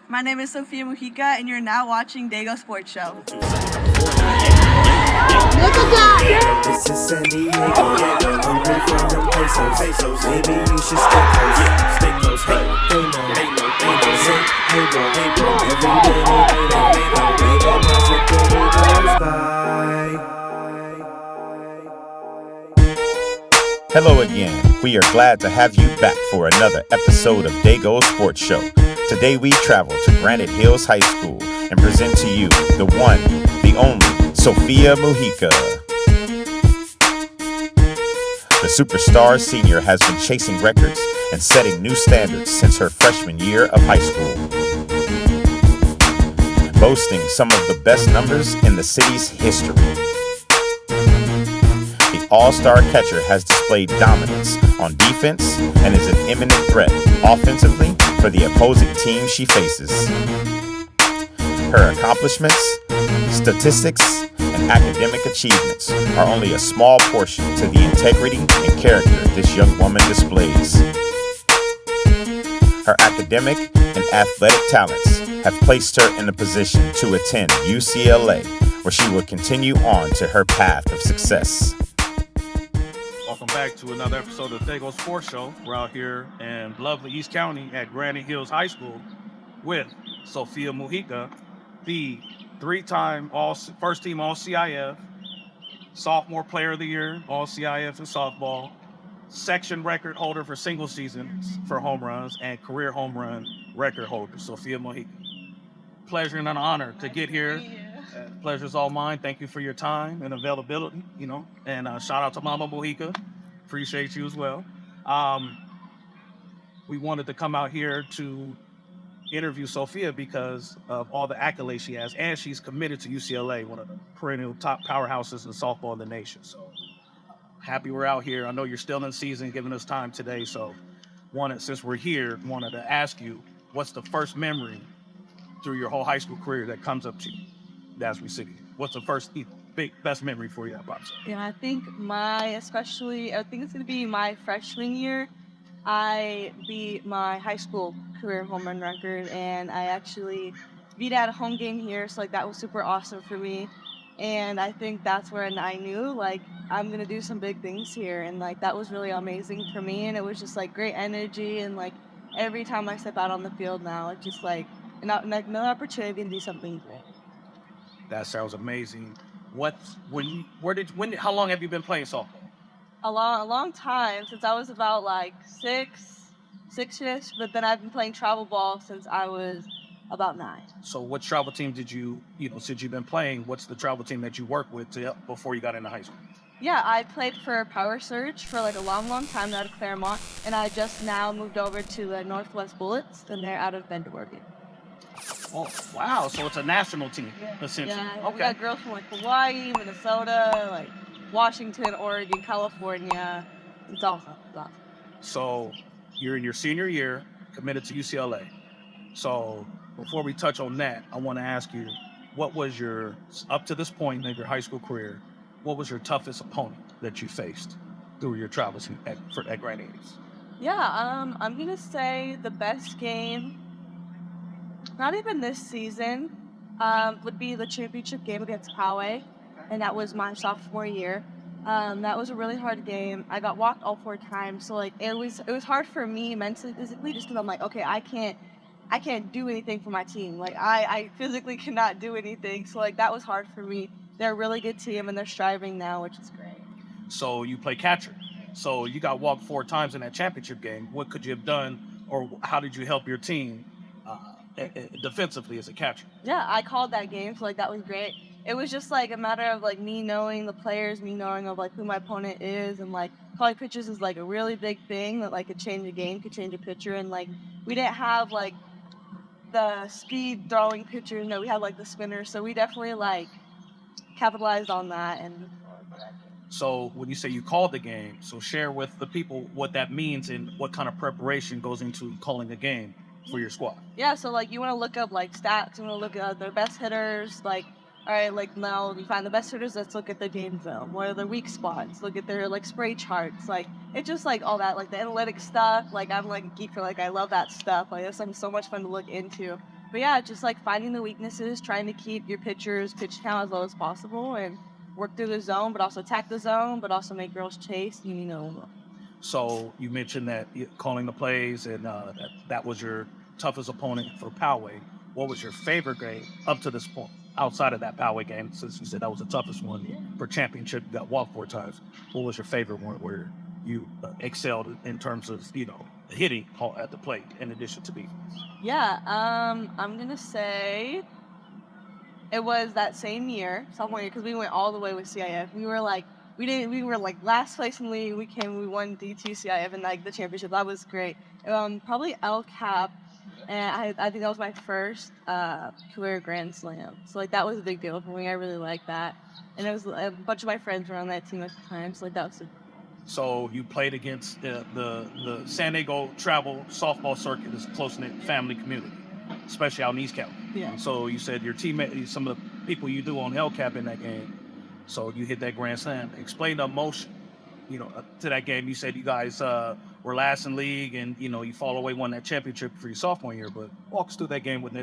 My name is Sofia Mujica, and you're now watching Daygo Sports Show. This is San Diego. Hungry for them pesos. Maybe you should stay close. Hey, they know. Say, hey bro. Every day they know. Even as the day goes by. Hello again. We are glad to have you back for another episode of Daygo Sports Show. Today we travel to Granite Hills High School and present to you the one, the only, Sofia Mujica. The superstar senior has been chasing records and setting new standards since her freshman year of high school, boasting some of the best numbers in the city's history. The all-star catcher has displayed dominance on defense and is an imminent threat offensively for the opposing team she faces. Her accomplishments, statistics, and academic achievements are only a small portion to the integrity and character this young woman displays. Her academic and athletic talents have placed her in a position to attend UCLA, where she will continue on to her path of success. Welcome back to another episode of Daygo Sports Show. We're out here in lovely East County at Granite Hills High School with Sofia Mujica, the three-time first team All-CIF, sophomore player of the year, All-CIF in softball, section record holder for single seasons for home runs, and career home run record holder, Sofia Mujica. Pleasure and an honor to get here. Pleasure's all mine. Thank you for your time and availability, and shout out to Mama Mujica. Appreciate you as well. We wanted to come out here to interview Sofia because of all the accolades she has, and she's committed to UCLA, one of the perennial top powerhouses in softball in the nation. So happy we're out here. I know you're still in season, giving us time today. So since we're here, wanted to ask you, what's the first memory through your whole high school career that comes up to you as we sit here? What's the first best memory for you that pops up? Yeah, I think it's going to be my freshman year. I beat my high school career home run record, and I actually beat at a home game here, so that was super awesome for me. And I think that's when I knew I'm gonna do some big things here, and that was really amazing for me. And it was just great energy, and every time I step out on the field now, it's just another opportunity to do something great. That sounds amazing. How long have you been playing softball? A long time, since I was about six-ish, but then I've been playing travel ball since I was about 9. So what travel team did you, since you've been playing, what's the travel team that you worked with before you got into high school? Yeah, I played for Power Surge for a long time out of Claremont, and I just now moved over to the Northwest Bullets, and they're out of Bend, Oregon. Oh, wow. So it's a national team, essentially. Yeah, okay. We got girls from Hawaii, Minnesota, Washington, Oregon, California. It's awesome. So you're in your senior year, committed to UCLA. So before we touch on that, I want to ask you, what was up to this point in your high school career, what was your toughest opponent that you faced through your travels at Granite Hills? Yeah, I'm going to say the best game, not even this season, would be the championship game against Poway, and that was my sophomore year. That was a really hard game. I got walked all 4 times, so it was hard for me mentally, physically, just because I'm okay, I can't do anything for my team. I physically cannot do anything, so that was hard for me. They're a really good team, and they're striving now, which is great. So you play catcher. So you got walked 4 times in that championship game. What could you have done, or how did you help your team defensively as a catcher? Yeah, I called that game, so that was great. It was just a matter of me knowing the players, me knowing of who my opponent is, and calling pitches is a really big thing that could change a game, could change a pitcher, and we didn't have the speed throwing pitchers. No, we had the spinners, so we definitely capitalized on that. And so when you say you called the game, so share with the people what that means and what kind of preparation goes into calling a game for your squad. Yeah, so you want to look up stats, you want to look at their best hitters, all right, now you find the best hitters, let's look at the game film. What are their weak spots? Look at their spray charts. It's just all that, the analytic stuff. I'm a geek for I love that stuff. It's so much fun to look into. But yeah, just like finding the weaknesses, trying to keep your pitcher's pitch count as low as possible, and work through the zone, but also attack the zone, but also make girls chase. So you mentioned that calling the plays, and that was your toughest opponent for Poway. What was your favorite game up to this point, outside of that Poway game? Since you said that was the toughest one for championship, you got walked 4 times. What was your favorite one where you excelled in terms of hitting at the plate in addition to defense? Yeah, I'm gonna say it was that same year, sophomore year, because we went all the way with CIF. We were like last place in the league. We won D2 CIF and like the championship. That was great. Probably El Cap, and I think that was my first career Grand Slam. So like that was a big deal for me. I really liked that, and it was a bunch of my friends were on that team at the time. So like that was. So you played against the San Diego travel softball circuit, is a close-knit family community, especially out in East County. Yeah. So you said your teammate, some of the people you do on Hellcap in that game, so you hit that grand slam. Explain the emotion, to that game. You said you guys were last in league, and you fall away, won that championship for your sophomore year. But walk us through that game with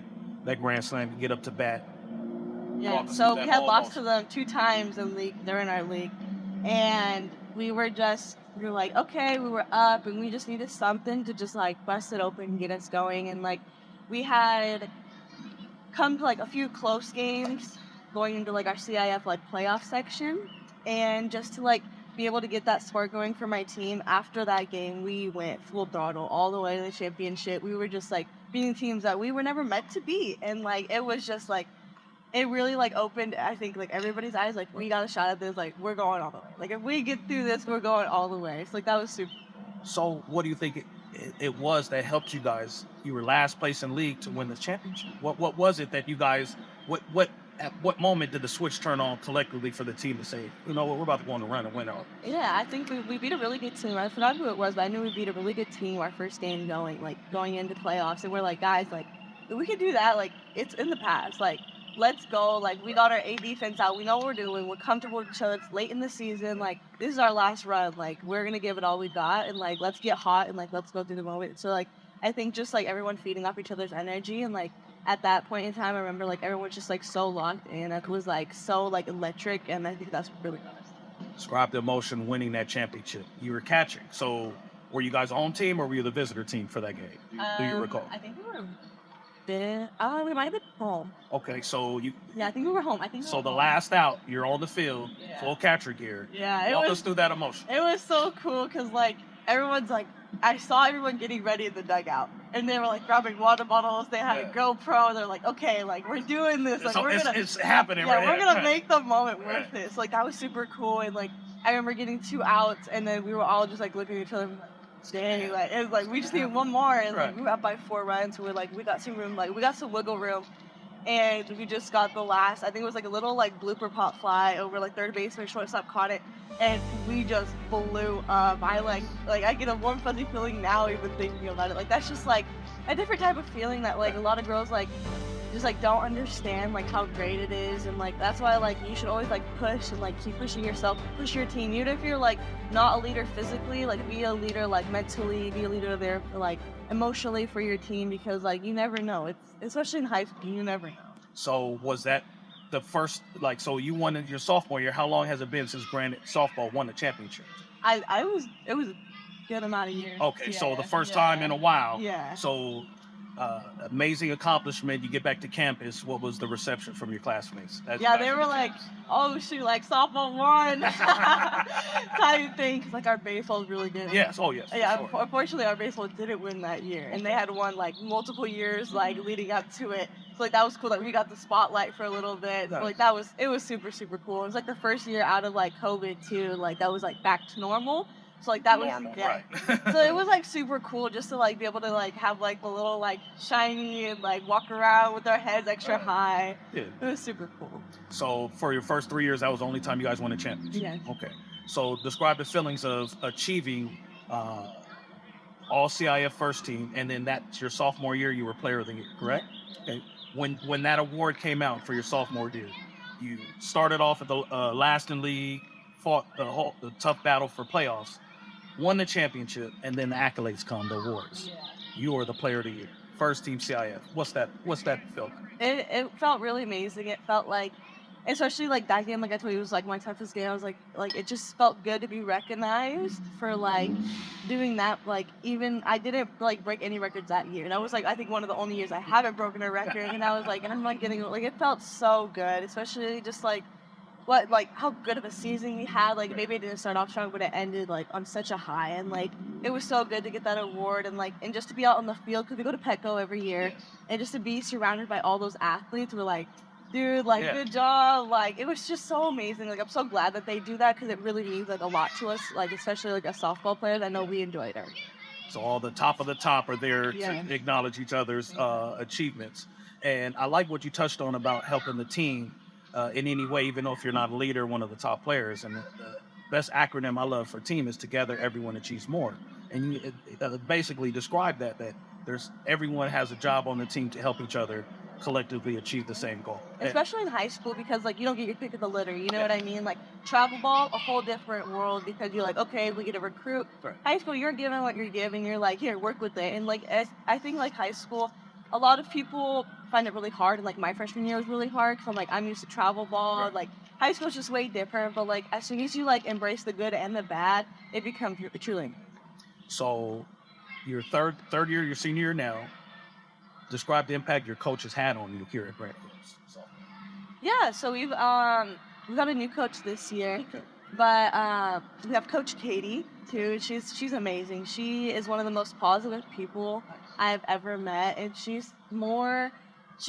that grand slam. You get up to bat. Yeah. So we had lost to them 2 times in league. They're in our league, and we were like, okay, we were up, and we just needed something to just like bust it open and get us going. And like we had come to like a few close games going into like our CIF like playoff section, and just to like be able to get that spark going for my team. After that game, we went full throttle all the way to the championship. We were just like beating teams that we were never meant to beat, and like it was just like it really like opened, I think, like everybody's eyes. Like we got a shot at this. Like we're going all the way. Like if we get through this, we're going all the way. So like that was super. So what do you think it was that helped you guys? You were last place in league to win the championship. What was it that you guys? At what moment did the switch turn on collectively for the team to say, we're about to go on the run and win out? Yeah, I think we beat a really good team. I forgot who it was, but I knew we beat a really good team our first game going into playoffs. And we're like, guys, like we could do that. Like it's in the past. Like let's go. Like we got our A defense out. We know what we're doing. We're comfortable with each other. It's late in the season. Like this is our last run. Like we're gonna give it all we got, and like let's get hot and like let's go through the moment. So like I think just like everyone feeding off each other's energy, and like at that point in time, I remember like everyone was just like so locked in. It was like so like electric, and I think that's really nice. Describe the emotion winning that championship. You were catching. So were you guys home team or were you the visitor team for that game? Do you recall? I think we were. We might have been home. Okay, so you. Yeah, I think we were home. So the last out, you're on the field, full catcher gear. Yeah, Walk us through that emotion. It was so cool because like everyone's like, I saw everyone getting ready in the dugout, and they were like grabbing water bottles. They had a GoPro. They're like, okay, like we're doing this. Like it's happening. Yeah, right we're here. gonna make the moment worth it. So like that was super cool, and like I remember getting 2 outs, and then we were all just like looking at each other. Dang, like it was like we just need one more, and like we were up by 4 runs. So we're like we got some room, like we got some wiggle room, and we just got the last. I think it was like a little like blooper pop fly over like third baseman, shortstop caught it, and we just blew up. I like I get a warm fuzzy feeling now even thinking about it. Like that's just like a different type of feeling that like a lot of girls like just like don't understand like how great it is, and like that's why like you should always like push and like keep pushing yourself, push your team, even if you're like not a leader physically, like be a leader like mentally, be a leader there for like emotionally for your team, because like you never know. It's especially in high school, you never know. So was that the first so you won in your sophomore year? How long has it been since Granite softball won the championship? It was a good amount of years. Okay, so the first time in a while. Yeah. So amazing accomplishment. You get back to campus. What was the reception from your classmates? They were like, oh shoot, like softball won type of thing, because like our baseball was really good. Yes, oh yes. Yeah, sure. Unfortunately our baseball didn't win that year, and they had won like multiple years like leading up to it. So like that was cool. Like we got the spotlight for a little bit. So, like it was super super cool. It was like the first year out of like COVID too. Like that was like back to normal. So like that was Right. So it was like super cool just to like be able to like have like the little like shiny and like walk around with our heads extra high. Yeah. It was super cool. So for your first 3 years, that was the only time you guys won a championship. Yeah. Okay. So describe the feelings of achieving all CIF first team, and then that's your sophomore year. You were player of the year, correct? Okay. When that award came out for your sophomore year, you started off at the last in league, fought the tough battle for playoffs, won the championship, and then the accolades come, the awards. Yeah. You are the player of the year. first team CIF. What's that feel? It felt really amazing. It felt like, especially like that game, like I told you, it was like my toughest game. I was like it just felt good to be recognized for like doing that. Like even I didn't like break any records that year, and I was like I think one of the only years I haven't broken a record. And I was like, and I'm like getting like it felt so good, especially just like how good of a season we had. Like maybe it didn't start off strong, but it ended like on such a high, and like it was so good to get that award and just to be out on the field because we go to Petco every year, and just to be surrounded by all those athletes. We're like, dude, like good job. Like it was just so amazing. Like I'm so glad that they do that because it really means like a lot to us. Like especially like as softball players, I know we enjoyed it. So all the top of the top are there to acknowledge each other's achievements. And I like what you touched on about helping the team in any way, even though if you're not a leader, one of the top players. And the best acronym I love for team is Together Everyone Achieves More. And you basically describe that everyone has a job on the team to help each other collectively achieve the same goal. Especially in high school, because like you don't get your pick of the litter, you know what I mean? Like travel ball, a whole different world because you're like, okay, we get a recruit. Right. High school, you're given what you're given. You're like, here, work with it. And like I think like high school, a lot of people find it really hard. And like my freshman year was really hard because I'm used to travel ball. Right. Like high school is just way different. But like as soon as you like embrace the good and the bad, it becomes truly. So your third year, your senior year now. Describe the impact your coach has had on you here at Granite Hills. Yeah, so we've got a new coach this year, but we have Coach Katie too. She's amazing. She is one of the most positive people I've ever met, and she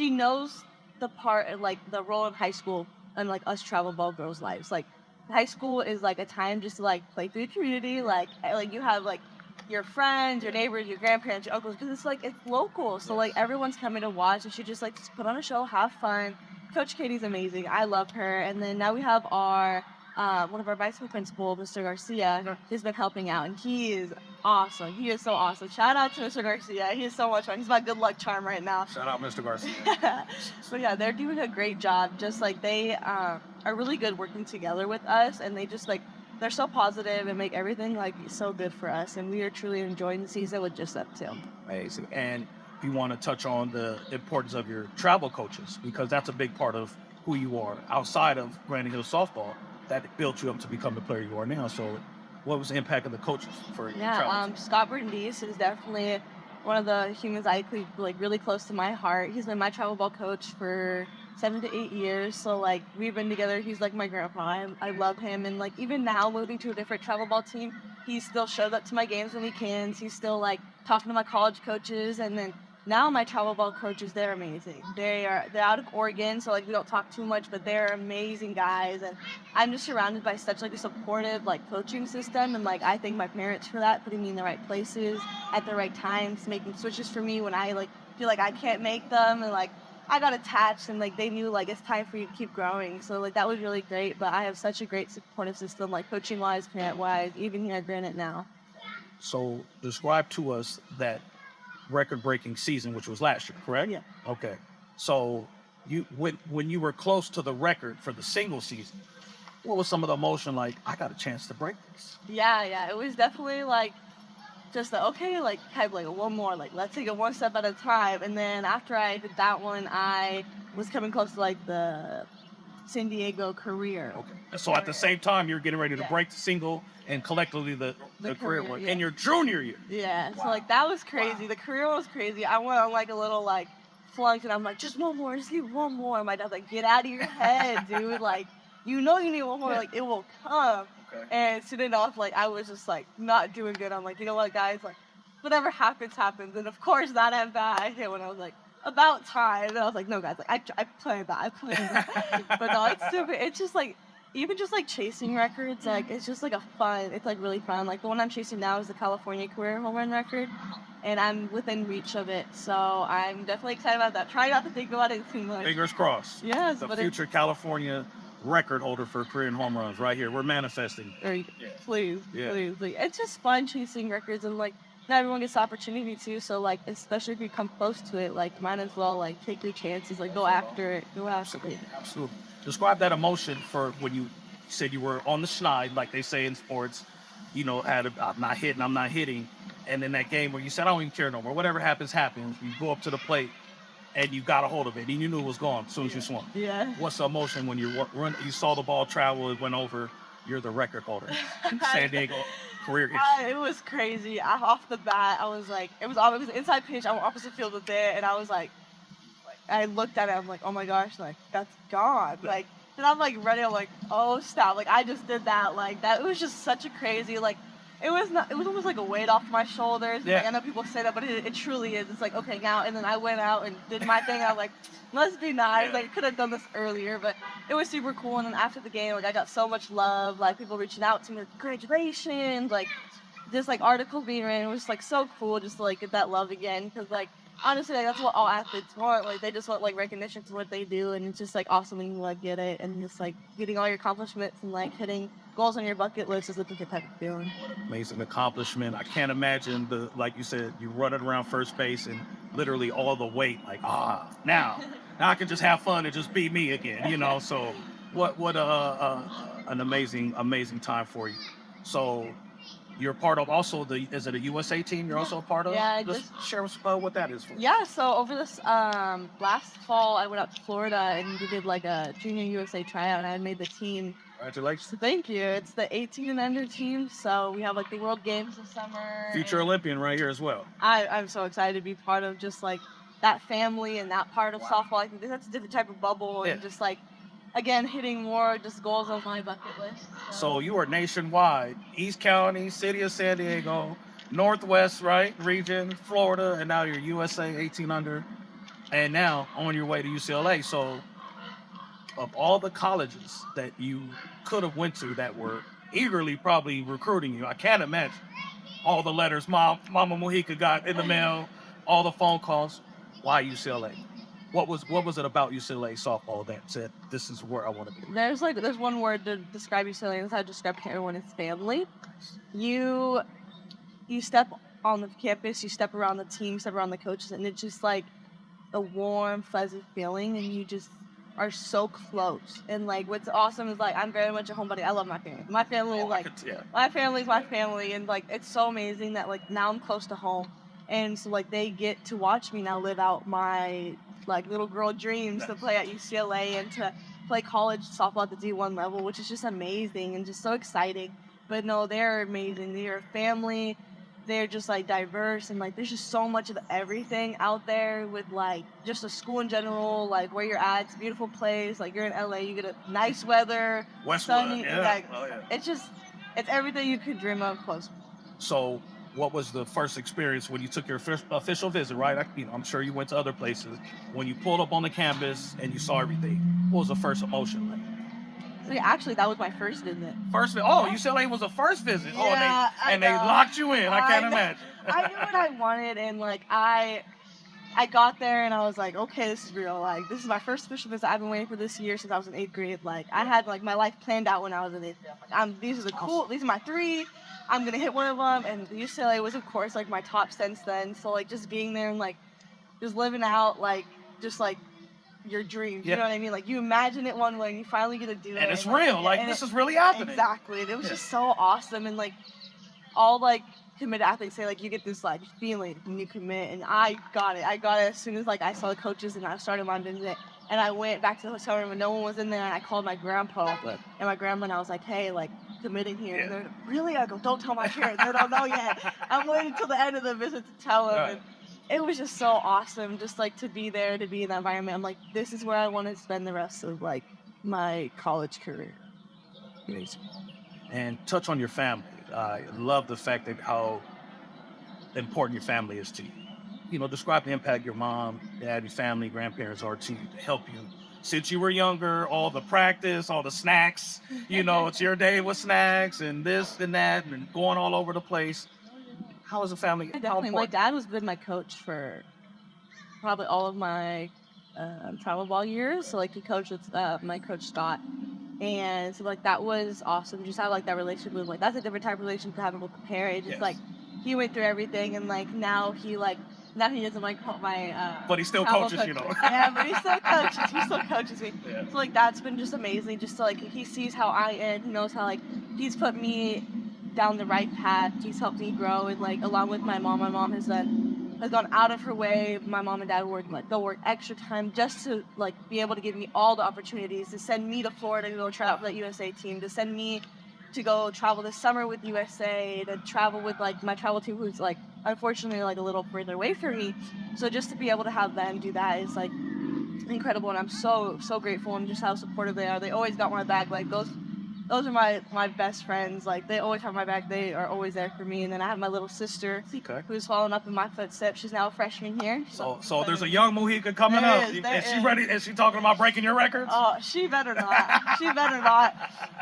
knows the part like the role in high school and like us travel ball girls' lives. Like high school is like a time just to like play through the community. Like you have like your friends, your neighbors, your grandparents, your uncles, because it's local. So like everyone's coming to watch, and she just like put on a show, have fun. Coach Katie's amazing. I love her. And then now we have our one of our vice principal, Mr. Garcia, who's been helping out, and he is awesome. He is so awesome. Shout out to Mr. Garcia. He is so much fun. He's my good luck charm right now. Shout out Mr. Garcia. So yeah, they're doing a great job. Just like they are really good working together with us, and they just like they're so positive and make everything like so good for us, and we are truly enjoying the season with just them too. Amazing. And if you want to touch on the importance of your travel coaches, because that's a big part of who you are outside of Granite Hills softball, that built you up to become the player you are now. So what was the impact of the coaches for your travel? Scott Brindis is definitely one of the humans I keep like really close to my heart. He's been my travel ball coach for 7 to 8 years, so like we've been together. He's like my grandpa. I love him, and like even now moving to a different travel ball team, he still shows up to my games when he can. He's still like talking to my college coaches, and then now my travel ball coaches, they're amazing. They're out of Oregon, so like we don't talk too much, but they're amazing guys, and I'm just surrounded by such like a supportive like coaching system, and like I thank my parents for that, putting me in the right places at the right times, making switches for me when I like feel like I can't make them, and like I got attached, and like they knew like it's time for you to keep growing. So like that was really great. But I have such a great supportive system, like coaching wise, parent wise, even here at Granite now. So describe to us that record-breaking season, which was last year, correct? Yeah. Okay. So you when you were close to the record for the single season, what was some of the emotion like? I got a chance to break this. Yeah. It was definitely like just like, okay, like kind of like one more, like let's take it one step at a time. And then after I did that one, I was coming close to like the San Diego career. Okay. So at the same time, you're getting ready to break the single and collectively the career one in your junior year. Yeah. Wow. So like that was crazy. Wow. The career was crazy. I went on like a little like flunk, and I'm like, just one more, just need one more. And my dad's like, get out of your head, dude. Like, you know you need one more. Like, it will come. Okay. And sitting off, like, I was just like not doing good. I'm like, you know what, guys? Like, whatever happens, happens. And of course, that at bat, I hit when I was like, about time. And I was like, no, guys, like, I planned that. But no, it's stupid. It's just like, even just like chasing records, like, it's just like it's like really fun. Like, the one I'm chasing now is the California career home run record, and I'm within reach of it. So I'm definitely excited about that. Try not to think about it too much. Fingers crossed. Yes. The future California record holder for career and home runs right here. We're manifesting. Please. It's just fun chasing records, and like not everyone gets the opportunity to. So like, especially if you come close to it, like might as well like take your chances, like go after it. Absolutely. Describe that emotion for when you said you were on the schneid, like they say in sports. You know, I'm not hitting. and in that game where you said, I don't even care no more. Whatever happens, happens. You go up to the plate, and you got a hold of it, and you knew it was gone as soon as you swung. Yeah. What's the emotion when you saw the ball travel, it went over, you're the record holder. San Diego career hit. It was crazy. Off the bat, I was like, it was an inside pitch. I'm opposite field with it, and I was like, I looked at it, I'm like, oh my gosh, like, that's gone. Like, then I'm like ready, I'm like, oh, stop. Like, I just did that. Like, that, it was just such a crazy, like, it was almost like a weight off my shoulders. Yeah. Like, I know people say that, but it truly is. It's like, okay, now, and then I went out and did my thing. I was like, let's be nice. Like, I could have done this earlier, but it was super cool. And then after the game, like, I got so much love, like, people reaching out to me, like, congratulations, like, just, like, articles being written. It was, like, so cool just to, like, get that love again, because, like, honestly, like, that's what all athletes want. Like, they just want, like, recognition for what they do, and it's just, like, awesome when you, like, get it, and just, like, getting all your accomplishments and, like, hitting goals on your bucket list is a different type of feeling. Amazing accomplishment. I can't imagine like you said, you running around first base and literally all the weight, like, now I can just have fun and just be me again, you know? So what an amazing time for you. So you're part of also is it a USA team you're also a part of? Yeah, Just share with us what that is for. Yeah, so over this last fall, I went out to Florida and we did like a junior USA tryout, and I had made the team. Congratulations. So thank you. It's the 18 and under team, so we have like the World Games this summer. Future Olympian right here as well. I'm so excited to be part of just like that family and that part of softball. I think that's a different type of bubble, and just like, again, hitting more just goals on my bucket list. So you are nationwide, East County, City of San Diego, Northwest, right, region, Florida, and now you're USA 18 under, and now on your way to UCLA. So of all the colleges that you could have went to that were eagerly probably recruiting you, I can't imagine all the letters Mama Mujica got in the mail, all the phone calls. Why UCLA? What was it about UCLA softball that said this is where I want to be? There's one word to describe UCLA, and that's how I describe everyone. It's family. You step on the campus, you step around the team, you step around the coaches, and it's just like a warm, fuzzy feeling, and you just are so close. And like what's awesome is like I'm very much a homebody. I love my family. My family is like my family's my family, and like it's so amazing that like now I'm close to home, and so like they get to watch me now live out my like little girl dreams to play at UCLA and to play college softball at the D1 level, which is just amazing and just so exciting. But no, they're amazing. They're a family. They're just like diverse, and like there's just so much of everything out there with like just the school in general, like where you're at. It's a beautiful place. Like you're in LA, you get a nice weather, sunny. Like, it's everything you could dream of close. So what was the first experience when you took your first official visit, right? I'm sure you went to other places. When you pulled up on the campus and you saw everything, what was the first emotion like? So yeah, actually, that was my first visit. UCLA was the first visit. Yeah, they locked you in. I can't imagine. I knew what I wanted, and like I got there and I was like, okay, this is real. Like this is my first official visit. I've been waiting for this year since I was in 8th grade. Like I had like my life planned out when I was in 8th grade. Like these are my 3. I'm gonna hit one of them, and UCLA was of course like my top since then. So like just being there and like just living out like just like your dreams, you know what I mean? Like you imagine it one way and you finally get to do it. And it's real, like this is really happening. Exactly. It was just so awesome, and like all like committed athletes say like you get this like feeling when you commit, and I got it as soon as like I saw the coaches and I started my visit, and I went back to the hotel room and no one was in there, and I called my grandpa and my grandma, and I was like, hey, like committing here. And they're like, really? I go, don't tell my parents, they don't know yet. I'm waiting till the end of the visit to tell them. And it was just so awesome just like to be there, to be in that environment. I'm like, this is where I want to spend the rest of like my college career. Amazing. And touch on your family. I love the fact that how important your family is to you. You know, describe the impact your mom, dad, your family, grandparents are to you to help you since you were younger, all the practice, all the snacks, you know, it's your day with snacks and this and that and going all over the place. How was the family? Definitely. My dad was been my coach for probably all of my travel ball years. So like he coached with my coach Scott. And so like that was awesome. Just have like that relationship with like that's a different type of relationship to having with the parent. Just like he went through everything, and like now he doesn't like my but he still coaches, you know. Yeah, but he still coaches me. So like that's been just amazing. Just to, like he sees how I am, he knows how like he's put me down the right path. She's helped me grow, and like along with my mom has gone out of her way. My mom and dad they'll work extra time just to like be able to give me all the opportunities, to send me to Florida to go try out for that USA team, to send me to go travel this summer with USA, to travel with like my travel team who's like unfortunately like a little further away from me. So just to be able to have them do that is like incredible, and I'm so grateful, and just how supportive they are. They always got my back. Like those are my best friends. Like they always have my back. They are always there for me. And then I have my little sister who's following up in my footsteps. She's now a freshman here. So there's a young Mujica coming up. Is she ready? Is she talking about breaking your records? Oh, she better not. She better not.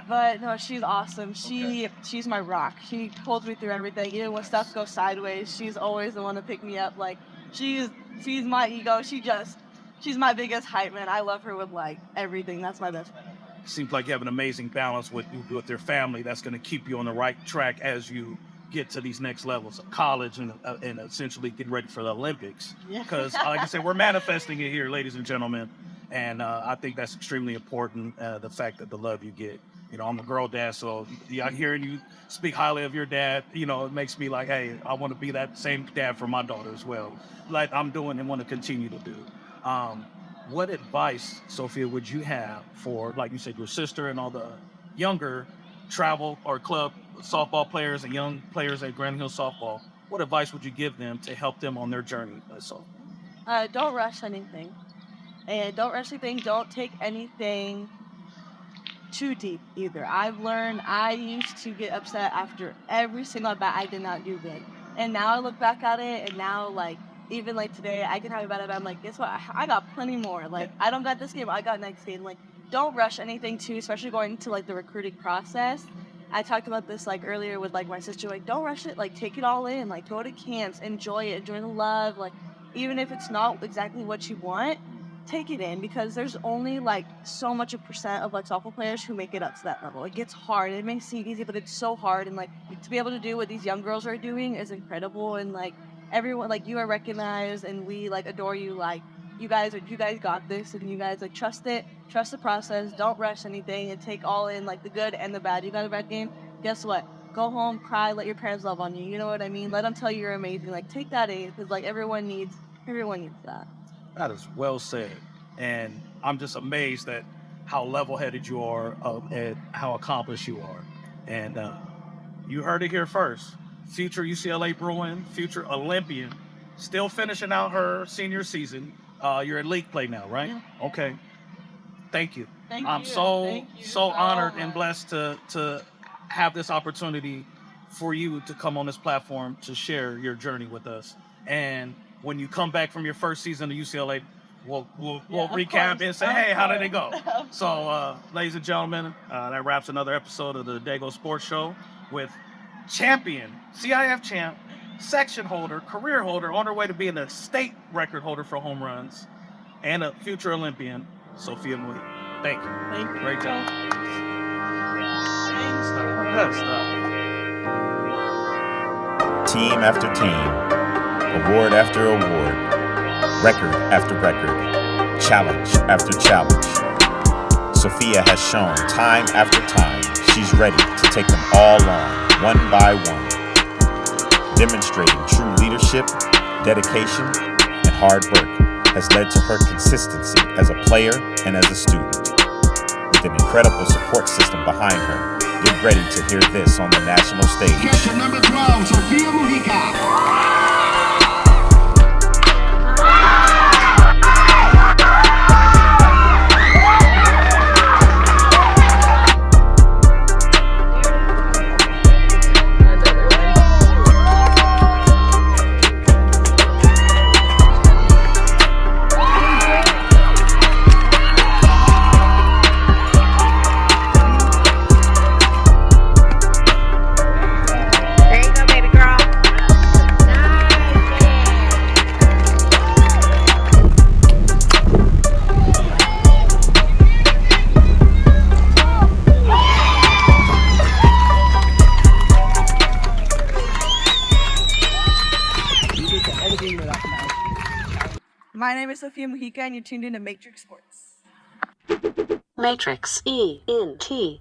But no, she's awesome. She's my rock. She holds me through everything. Even when stuff goes sideways, she's always the one to pick me up. Like she's my ego. She's my biggest hype man. I love her with like everything. That's my best friend. Seems like you have an amazing balance with your family that's going to keep you on the right track as you get to these next levels of college and essentially get ready for the Olympics. Because, like I said, we're manifesting it here, ladies and gentlemen. And I think that's extremely important, the fact that the love you get. You know, I'm a girl dad, so hearing you speak highly of your dad, you know, it makes me like, hey, I want to be that same dad for my daughter as well, like I'm doing and want to continue to do. What advice, Sofia, would you have for, like you said, your sister and all the younger travel or club softball players and young players at Granite Hills softball? What advice would you give them to help them on their journey? Don't rush anything. And don't rush anything. Don't take anything too deep either. I've learned I used to get upset after every single bat I did not do good. And now I look back at it, and now, like, even like today, I can have a bad I'm like, guess what? I got plenty more. Like, I don't got this game, I got next game. Like, don't rush anything too, especially going into like the recruiting process. I talked about this like earlier with like my sister. Like, don't rush it. Like, take it all in. Like, go to camps, enjoy it, enjoy the love. Like, even if it's not exactly what you want, take it in, because there's only like so much a percent of like softball players who make it up to that level. It gets hard. It may seem easy, but it's so hard. And like to be able to do what these young girls are doing is incredible. And like everyone, like, you are recognized, and we like adore you. Like, you guys got this, and you guys like trust it, trust the process. Don't rush anything, and take all in like the good and the bad. You got a bad game, guess what? Go home, cry, let your parents love on you. You know what I mean? Let them tell you you're amazing. Like, take that in, because like everyone needs that. That is well said. And I'm just amazed at how level-headed you are and how accomplished you are. And you heard it here first. Future UCLA Bruin, future Olympian, still finishing out her senior season. You're at league play now, right? Yeah. Okay. Thank you. I'm so honored and blessed to have this opportunity for you to come on this platform to share your journey with us. And when you come back from your first season of UCLA, we'll recap and say, hey, how did it go? So, ladies and gentlemen, that wraps another episode of the Daygo Sports Show with champion, CIF champ, section holder, career holder, on her way to being a state record holder for home runs, and a future Olympian, Sofia Mujica. Thank you. Thank you. Great job. Good stuff. Team after team, award after award, record after record, challenge after challenge. Sofia has shown time after time she's ready to take them all on, one by one, demonstrating true leadership, dedication, and hard work has led to her consistency as a player and as a student. With an incredible support system behind her, get ready to hear this on the national stage. Catcher number 12, Sofia Mujica. My name is Sofia Mujica, and you're tuned in to Matrix Sports. Matrix ENT.